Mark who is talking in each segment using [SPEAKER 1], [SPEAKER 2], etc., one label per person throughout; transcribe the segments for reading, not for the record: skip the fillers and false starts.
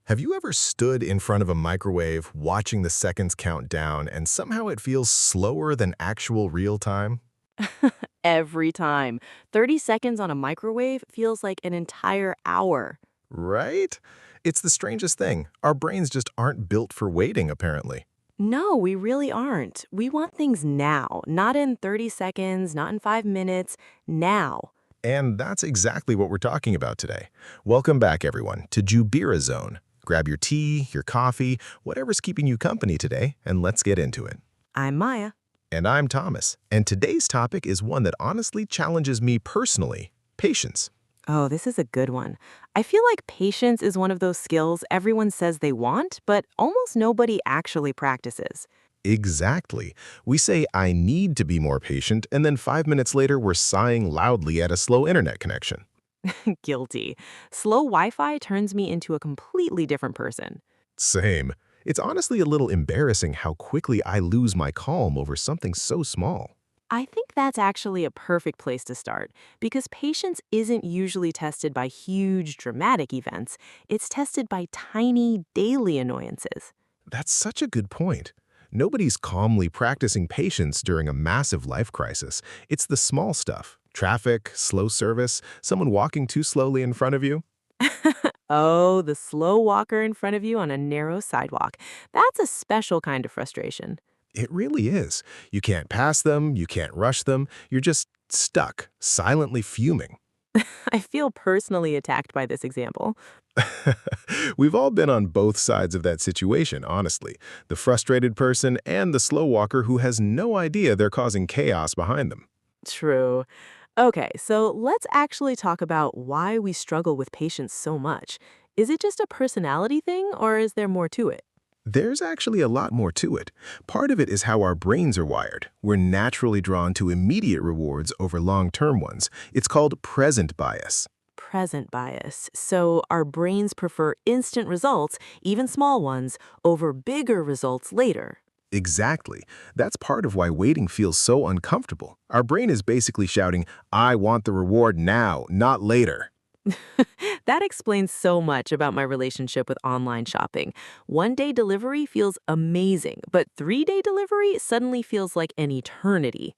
[SPEAKER 1] Have you ever stood in front of a microwave watching the seconds count down and somehow it feels slower than actual real time?
[SPEAKER 2] Every time. 30 seconds on a microwave feels like an entire hour.
[SPEAKER 1] Right? It's the strangest thing. Our brains just aren't built for waiting, apparently.
[SPEAKER 2] No, we really aren't. We want things now, not in 30 seconds, not in 5 minutes, now.
[SPEAKER 1] And that's exactly what we're talking about today. Welcome back, everyone, to Joobira Zone. Grab your tea, your coffee, whatever's keeping you company today, and let's get into it.
[SPEAKER 2] I'm Maya.
[SPEAKER 1] And I'm Thomas, and today's topic is one that honestly challenges me personally: patience.
[SPEAKER 2] Oh, this is a good one. I feel like patience is one of those skills everyone says they want, but almost nobody actually practices.
[SPEAKER 1] Exactly. We say, I need to be more patient, and then 5 minutes later, we're sighing loudly at a slow internet connection.
[SPEAKER 2] Guilty. Slow Wi Fi turns me into a completely different person.
[SPEAKER 1] Same. It's honestly a little embarrassing how quickly I lose my calm over something so small.
[SPEAKER 2] I think that's actually a perfect place to start because patience isn't usually tested by huge dramatic events. It's tested by tiny daily annoyances.
[SPEAKER 1] That's such a good point. Nobody's calmly practicing patience during a massive life crisis. It's the small stuff: traffic, slow service, someone walking too slowly in front of you.
[SPEAKER 2] Oh, the slow walker in front of you on a narrow sidewalk. That's a special kind of frustration.
[SPEAKER 1] It really is. You can't pass them, you can't rush them, you're just stuck, silently fuming.
[SPEAKER 2] I feel personally attacked by this example.
[SPEAKER 1] We've all been on both sides of that situation, honestly. The frustrated person and the slow walker who has no idea they're causing chaos behind them.
[SPEAKER 2] True. Okay, so let's actually talk about why we struggle with patience so much. Is it just a personality thing, or is there more to it?
[SPEAKER 1] There's actually a lot more to it. Part of it is how our brains are wired. We're naturally drawn to immediate rewards over long-term ones. It's called present bias.
[SPEAKER 2] Present bias. So our brains prefer instant results, even small ones, over bigger results later.
[SPEAKER 1] Exactly. That's part of why waiting feels so uncomfortable. Our brain is basically shouting, I want the reward now, not later.
[SPEAKER 2] That explains so much about my relationship with online shopping. 1 day delivery feels amazing, but 3 day delivery suddenly feels like an eternity.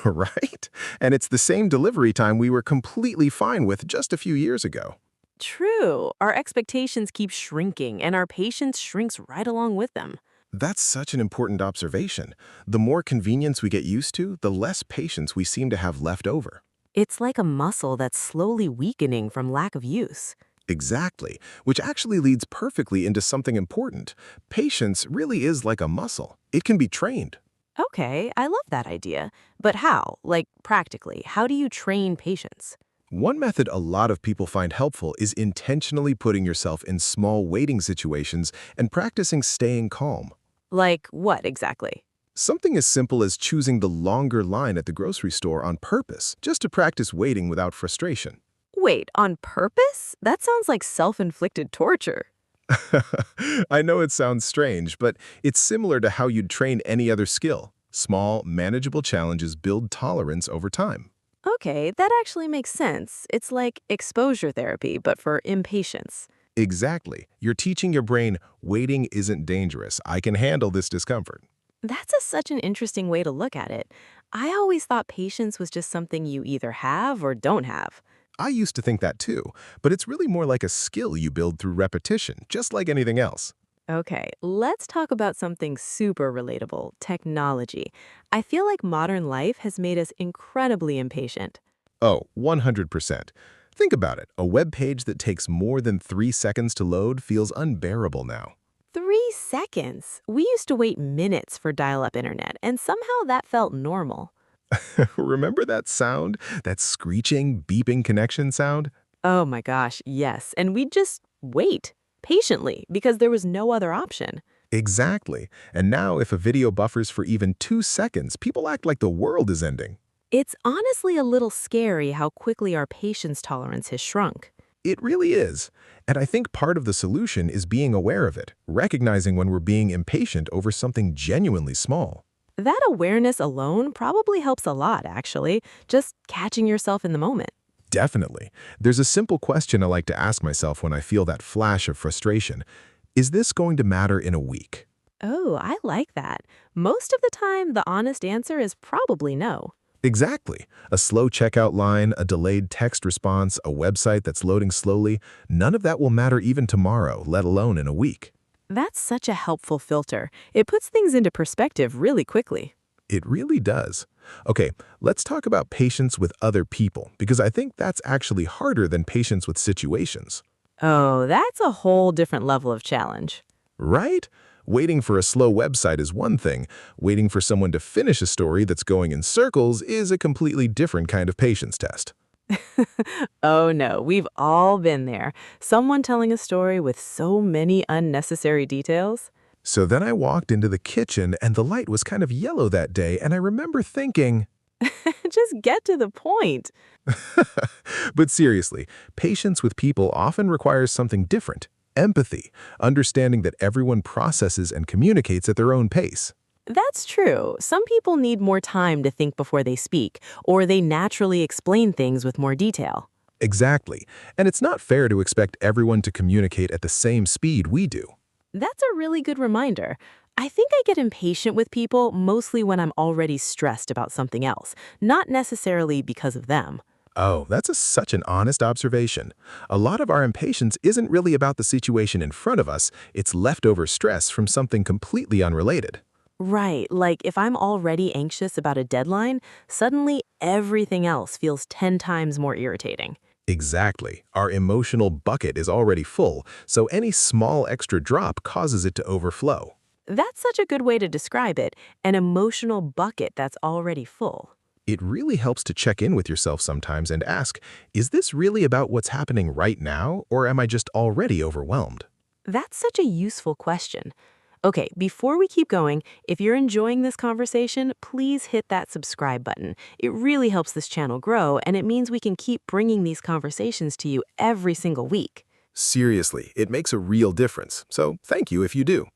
[SPEAKER 1] Right? And it's the same delivery time we were completely fine with just a few years ago.
[SPEAKER 2] True, our expectations keep shrinking, and our patience shrinks right along with them.
[SPEAKER 1] That's such an important observation. The more convenience we get used to, the less patience we seem to have left over.
[SPEAKER 2] It's like a muscle that's slowly weakening from lack of use.
[SPEAKER 1] Exactly, which actually leads perfectly into something important. Patience really is like a muscle. It can be trained.
[SPEAKER 2] Okay, I love that idea. But how? Like, practically, how do you train patience?
[SPEAKER 1] One method a lot of people find helpful is intentionally putting yourself in small waiting situations and practicing staying calm.
[SPEAKER 2] Like, what exactly?
[SPEAKER 1] Something as simple as choosing the longer line at the grocery store on purpose, just to practice waiting without frustration.
[SPEAKER 2] Wait, on purpose? That sounds like self inflicted torture.
[SPEAKER 1] I know it sounds strange, but it's similar to how you'd train any other skill. Small, manageable challenges build tolerance over time.
[SPEAKER 2] Okay, that actually makes sense. It's like exposure therapy, but for impatience.
[SPEAKER 1] Exactly. You're teaching your brain, waiting isn't dangerous. I can handle this discomfort.
[SPEAKER 2] Such an interesting way to look at it. I always thought patience was just something you either have or don't have.
[SPEAKER 1] I used to think that too, but it's really more like a skill you build through repetition, just like anything else.
[SPEAKER 2] Okay, let's talk about something super relatable, technology. I feel like modern life has made us incredibly impatient.
[SPEAKER 1] Oh, 100%. Think about it. A web page that takes more than 3 seconds to load feels unbearable now.
[SPEAKER 2] 3 seconds? We used to wait minutes for dial up internet, and somehow that felt normal.
[SPEAKER 1] Remember that sound? That screeching, beeping connection sound?
[SPEAKER 2] Oh my gosh, yes. And we'd just wait patiently because there was no other option.
[SPEAKER 1] Exactly. And now if a video buffers for even 2 seconds, people act like the world is ending.
[SPEAKER 2] It's honestly a little scary how quickly our patience tolerance has shrunk.
[SPEAKER 1] It really is. And I think part of the solution is being aware of it, recognizing when we're being impatient over something genuinely small.
[SPEAKER 2] That awareness alone probably helps a lot, actually, just catching yourself in the moment.
[SPEAKER 1] Definitely. There's a simple question I like to ask myself when I feel that flash of frustration. Is this going to matter in a week?
[SPEAKER 2] Oh, I like that. Most of the time, the honest answer is probably no.
[SPEAKER 1] Exactly. A slow checkout line, a delayed text response, a website that's loading slowly, none of that will matter even tomorrow, let alone in a week.
[SPEAKER 2] That's such a helpful filter. It puts things into perspective really quickly.
[SPEAKER 1] It really does. Okay, let's talk about patience with other people, because I think that's actually harder than patience with situations.
[SPEAKER 2] Oh, that's a whole different level of challenge.
[SPEAKER 1] Right? Waiting for a slow website is one thing. Waiting for someone to finish a story that's going in circles is a completely different kind of patience test.
[SPEAKER 2] Oh no, we've all been there. Someone telling a story with so many unnecessary details.
[SPEAKER 1] So then I walked into the kitchen and the light was kind of yellow that day, and I remember thinking,
[SPEAKER 2] Just get to the point.
[SPEAKER 1] but seriously, patience with people often requires something different. Empathy, understanding that everyone processes and communicates at their own pace.
[SPEAKER 2] That's true. Some people need more time to think before they speak, or they naturally explain things with more detail.
[SPEAKER 1] Exactly. And it's not fair to expect everyone to communicate at the same speed we do.
[SPEAKER 2] That's a really good reminder. I think I get impatient with people mostly when I'm already stressed about something else, not necessarily because of them.
[SPEAKER 1] Oh, that's such an honest observation. A lot of our impatience isn't really about the situation in front of us, it's leftover stress from something completely unrelated.
[SPEAKER 2] Right, like if I'm already anxious about a deadline, suddenly everything else feels 10 times more irritating.
[SPEAKER 1] Exactly. Our emotional bucket is already full, so any small extra drop causes it to overflow.
[SPEAKER 2] That's such a good way to describe it, an emotional bucket that's already full.
[SPEAKER 1] It really helps to check in with yourself sometimes and ask, is this really about what's happening right now, or am I just already overwhelmed?
[SPEAKER 2] That's such a useful question. Okay, before we keep going, if you're enjoying this conversation, please hit that subscribe button. It really helps this channel grow, and it means we can keep bringing these conversations to you every single week.
[SPEAKER 1] Seriously, it makes a real difference, so thank you if you do.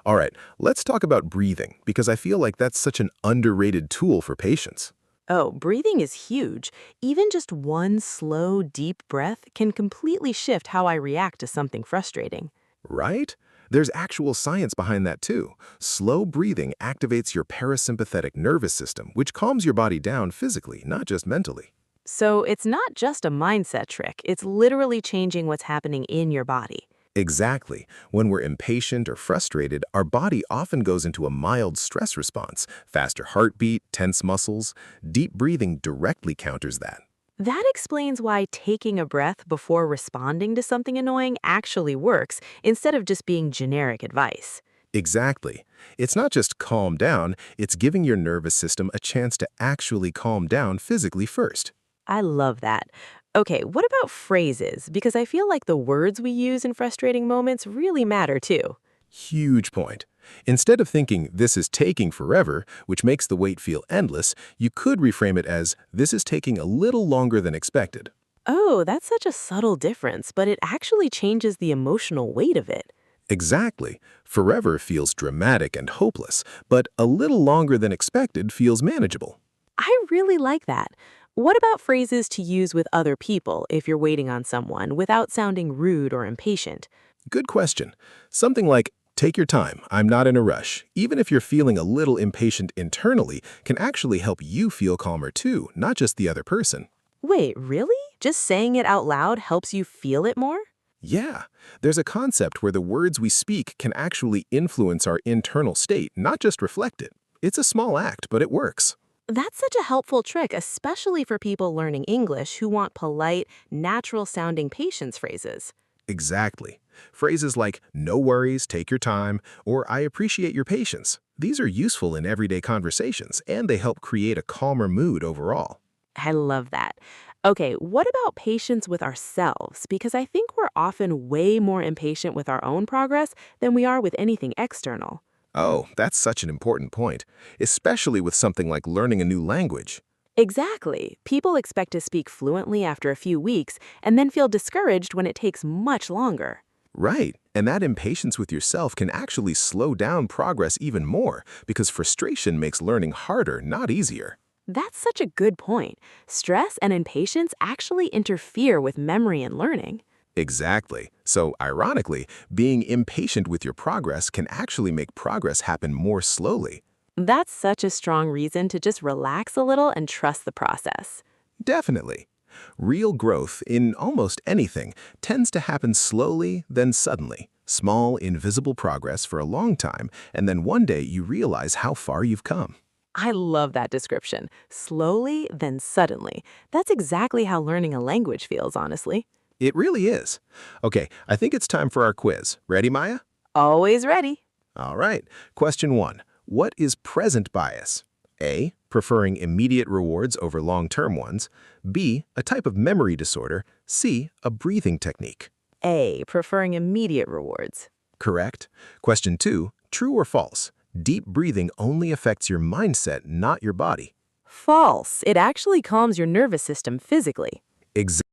[SPEAKER 1] All right, let's talk about breathing, because I feel like that's such an underrated tool for patience.
[SPEAKER 2] Oh, breathing is huge. Even just one slow, deep breath can completely shift how I react to something frustrating.
[SPEAKER 1] Right? There's actual science behind that too. Slow breathing activates your parasympathetic nervous system, which calms your body down physically, not just mentally.
[SPEAKER 2] So it's not just a mindset trick, it's literally changing what's happening in your body.
[SPEAKER 1] Exactly. When we're impatient or frustrated, our body often goes into a mild stress response, faster heartbeat, tense muscles. Deep breathing directly counters that.
[SPEAKER 2] That explains why taking a breath before responding to something annoying actually works, instead of just being generic advice.
[SPEAKER 1] Exactly. It's not just calm down, it's giving your nervous system a chance to actually calm down physically first.
[SPEAKER 2] I love that. Okay, what about phrases? Because I feel like the words we use in frustrating moments really matter too.
[SPEAKER 1] Huge point. Instead of thinking, this is taking forever, which makes the wait feel endless, you could reframe it as, this is taking a little longer than expected.
[SPEAKER 2] Oh, that's such a subtle difference, but it actually changes the emotional weight of it.
[SPEAKER 1] Exactly. Forever feels dramatic and hopeless, but a little longer than expected feels manageable.
[SPEAKER 2] I really like that. What about phrases to use with other people if you're waiting on someone without sounding rude or impatient?
[SPEAKER 1] Good question. Something like, take your time, I'm not in a rush, even if you're feeling a little impatient internally, can actually help you feel calmer too, not just the other person.
[SPEAKER 2] Wait, really? Just saying it out loud helps you feel it more?
[SPEAKER 1] Yeah, there's a concept where the words we speak can actually influence our internal state, not just reflect it. It's a small act, but it works.
[SPEAKER 2] That's such a helpful trick, especially for people learning English who want polite, natural-sounding patience phrases.
[SPEAKER 1] Exactly. Phrases like, no worries, take your time, or I appreciate your patience. These are useful in everyday conversations, and they help create a calmer mood overall.
[SPEAKER 2] I love that. Okay, what about patience with ourselves? Because I think we're often way more impatient with our own progress than we are with anything external.
[SPEAKER 1] Oh, that's such an important point, especially with something like learning a new language.
[SPEAKER 2] Exactly. People expect to speak fluently after a few weeks and then feel discouraged when it takes much longer.
[SPEAKER 1] Right, and that impatience with yourself can actually slow down progress even more because frustration makes learning harder, not easier.
[SPEAKER 2] That's such a good point. Stress and impatience actually interfere with memory and learning.
[SPEAKER 1] Exactly. So, ironically, being impatient with your progress can actually make progress happen more slowly.
[SPEAKER 2] That's such a strong reason to just relax a little and trust the process.
[SPEAKER 1] Definitely. Real growth in almost anything tends to happen slowly, then suddenly. Small, invisible progress for a long time, and then one day you realize how far you've come.
[SPEAKER 2] I love that description. Slowly, then suddenly. That's exactly how learning a language feels, honestly.
[SPEAKER 1] It really is. Okay, I think it's time for our quiz. Ready, Maya?
[SPEAKER 2] Always ready.
[SPEAKER 1] All right. Question 1. What is present bias? A. Preferring immediate rewards over long-term ones. B. A type of memory disorder. C. A breathing technique.
[SPEAKER 2] A. Preferring immediate rewards.
[SPEAKER 1] Correct. Question 2. True or false? Deep breathing only affects your mindset, not your body.
[SPEAKER 2] False. It actually calms your nervous system physically.
[SPEAKER 1] Exactly.